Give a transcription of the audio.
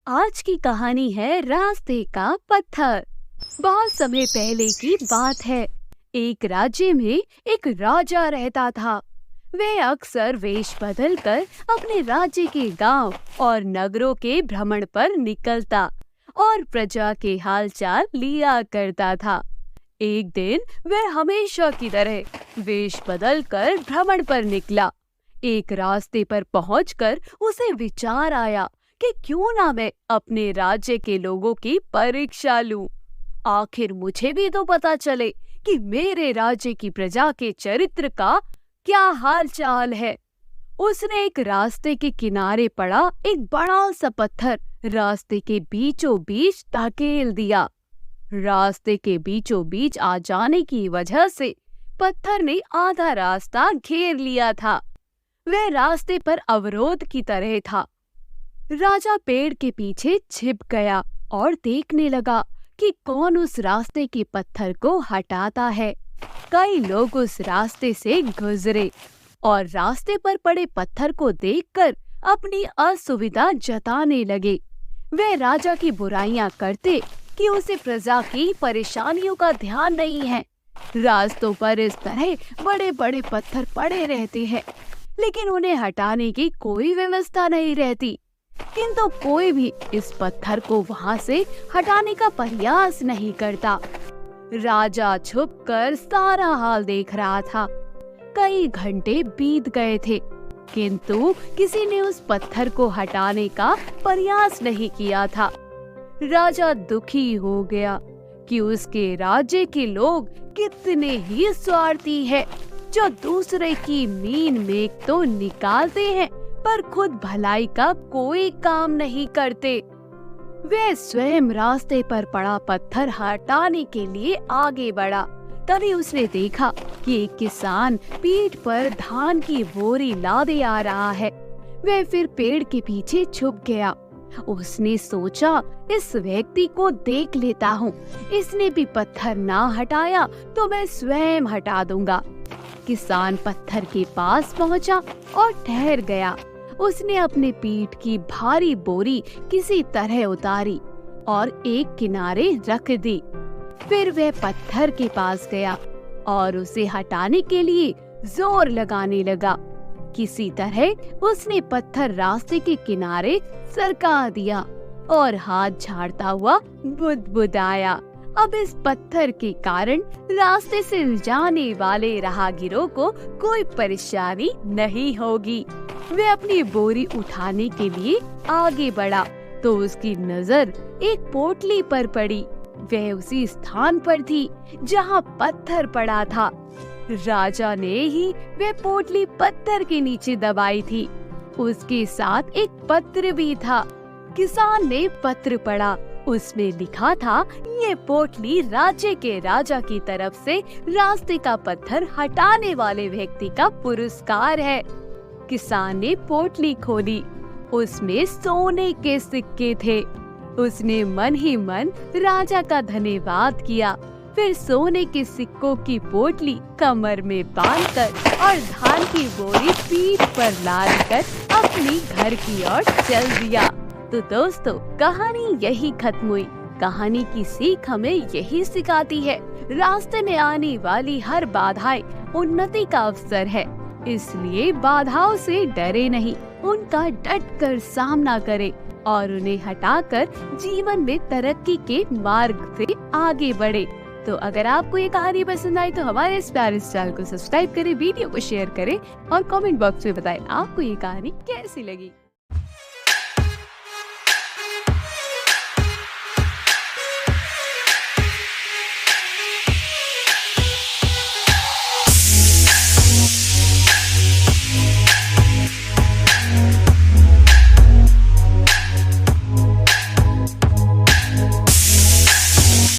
आज की कहानी है रास्ते का पत्थर। बहुत समय पहले की बात है। एक राज्य में एक राजा रहता था। वह अक्सर वेश बदलकर अपने राज्य के गांव और नगरों के भ्रमण पर निकलता और प्रजा के हालचाल लिया करता था। एक दिन वह हमेशा की तरह वेश बदलकर भ्रमण पर निकला। एक रास्ते पर पहुंचकर उसे विचार आया कि क्यों ना मैं अपने राज्य के लोगों की परीक्षा लूं। आखिर मुझे भी तो पता चले कि मेरे राज्य की प्रजा के चरित्र का क्या हाल चाल है। उसने एक रास्ते के किनारे पड़ा एक बड़ा सा पत्थर रास्ते के बीचों बीच धकेल दिया। रास्ते के बीचों बीच आ जाने की वजह से पत्थर ने आधा रास्ता घेर लिया था। वह रास्ते पर अवरोध की तरह था। राजा पेड़ के पीछे छिप गया और देखने लगा कि कौन उस रास्ते के पत्थर को हटाता है। कई लोग उस रास्ते से गुजरे और रास्ते पर पड़े पत्थर को देखकर अपनी असुविधा जताने लगे। वे राजा की बुराइयां करते कि उसे प्रजा की परेशानियों का ध्यान नहीं है। रास्तों पर इस तरह बड़े बड़े पत्थर पड़े रहते हैं, लेकिन उन्हें हटाने की कोई व्यवस्था नहीं रहती। किंतु कोई भी इस पत्थर को वहां से हटाने का प्रयास नहीं करता। राजा छुपकर सारा हाल देख रहा था। कई घंटे बीत गए थे, किंतु किसी ने उस पत्थर को हटाने का प्रयास नहीं किया था। राजा दुखी हो गया कि उसके राज्य के लोग कितने ही स्वार्थी हैं, जो दूसरे की मीन मेख तो निकालते हैं पर खुद भलाई का कोई काम नहीं करते। वह स्वयं रास्ते पर पड़ा पत्थर हटाने के लिए आगे बढ़ा। तभी उसने देखा कि एक किसान पीठ पर धान की बोरी लादे आ रहा है। वह फिर पेड़ के पीछे छुप गया। उसने सोचा, इस व्यक्ति को देख लेता हूँ। इसने भी पत्थर ना हटाया तो मैं स्वयं हटा दूंगा। किसान पत्थर के पास पहुँचा और ठहर गया। उसने अपने पीठ की भारी बोरी किसी तरह उतारी और एक किनारे रख दी। फिर वह पत्थर के पास गया और उसे हटाने के लिए जोर लगाने लगा। किसी तरह उसने पत्थर रास्ते के किनारे सरका दिया और हाथ झाड़ता हुआ बुदबुदाया। अब इस पत्थर के कारण रास्ते से जाने वाले राहगीरों को कोई परेशानी नहीं होगी। वह अपनी बोरी उठाने के लिए आगे बढ़ा तो उसकी नजर एक पोटली पर पड़ी। वह उसी स्थान पर थी जहां पत्थर पड़ा था। राजा ने ही वह पोटली पत्थर के नीचे दबाई थी। उसके साथ एक पत्र भी था। किसान ने पत्र पढ़ा। उसमें लिखा था, ये पोटली राज्य के राजा की तरफ से रास्ते का पत्थर हटाने वाले व्यक्ति का पुरस्कार है। किसान ने पोटली खोली। उसमें सोने के सिक्के थे। उसने मन ही मन राजा का धन्यवाद किया। फिर सोने के सिक्कों की पोटली कमर में बांधकर और धान की बोरी पीठ पर लादकर अपनी घर की ओर चल दिया। तो दोस्तों, कहानी यही खत्म हुई। कहानी की सीख हमें यही सिखाती है, रास्ते में आने वाली हर बाधाएं उन्नति का अवसर है। इसलिए बाधाओं से डरे नहीं, उनका डटकर सामना करें और उन्हें हटाकर जीवन में तरक्की के मार्ग से आगे बढ़े। तो अगर आपको ये कहानी पसंद आई तो हमारे इस प्यारे चैनल को सब्सक्राइब करें, वीडियो को शेयर करें और कमेंट बॉक्स में बताएं आपको ये कहानी कैसी लगी।